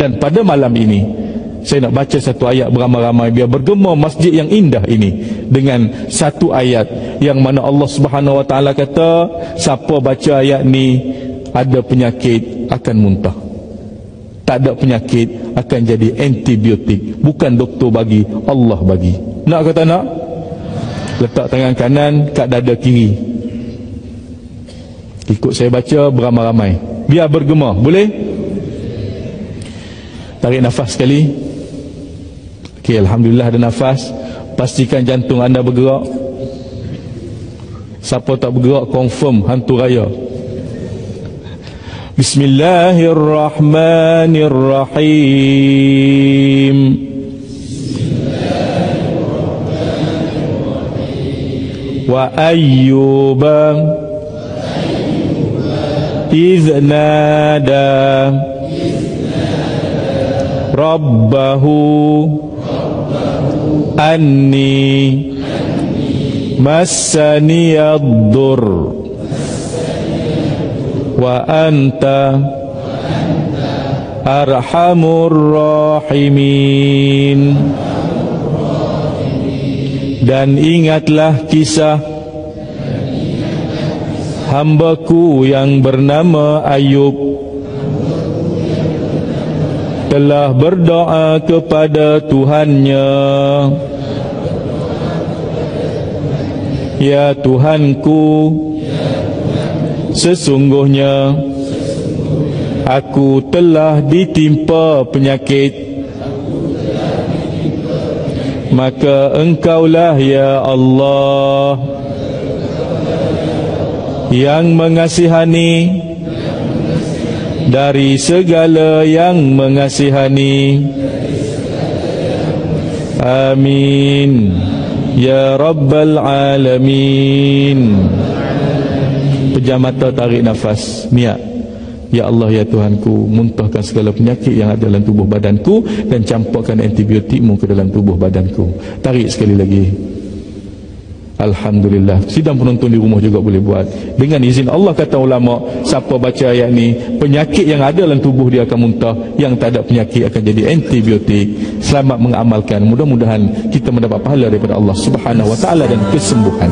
Dan pada malam ini saya nak baca satu ayat beramai-ramai biar bergema masjid yang indah ini dengan satu ayat yang mana Allah Subhanahu wa taala kata siapa baca ayat ni ada penyakit akan muntah, tak ada penyakit akan jadi antibiotik. Bukan doktor bagi, Allah bagi. Nak kata nak? Letak tangan kanan kat dada kiri, ikut saya baca beramai-ramai biar bergema. Boleh? Tarik nafas sekali. Okey, alhamdulillah ada nafas. Pastikan jantung anda bergerak. Siapa tak bergerak confirm hantu raya. Bismillahirrahmanirrahim. Wa ayyuba idh nada rabbahu anni massaniyad-dur wa anta arhamur rahimin. Dan ingatlah kisah hambaku yang bernama Ayub telah berdoa kepada Tuhannya, ya Tuhanku, sesungguhnya aku telah ditimpa penyakit, maka Engkaulah ya Allah yang mengasihani dari segala yang mengasihani. Amin ya Rabbal Alamin. Pejam mata, tarik nafas, niat. Ya Allah ya Tuhanku, muntahkan segala penyakit yang ada dalam tubuh badanku dan campurkan antibiotikmu ke dalam tubuh badanku. Tarik sekali lagi. Alhamdulillah. Sidang penonton di rumah juga boleh buat. Dengan izin Allah, kata ulama, siapa baca ayat ni, penyakit yang ada dalam tubuh dia akan muntah, yang tak ada penyakit akan jadi antibiotik. Selamat mengamalkan. Mudah-mudahan kita mendapat pahala daripada Allah Subhanahu wa taala dan kesembuhan.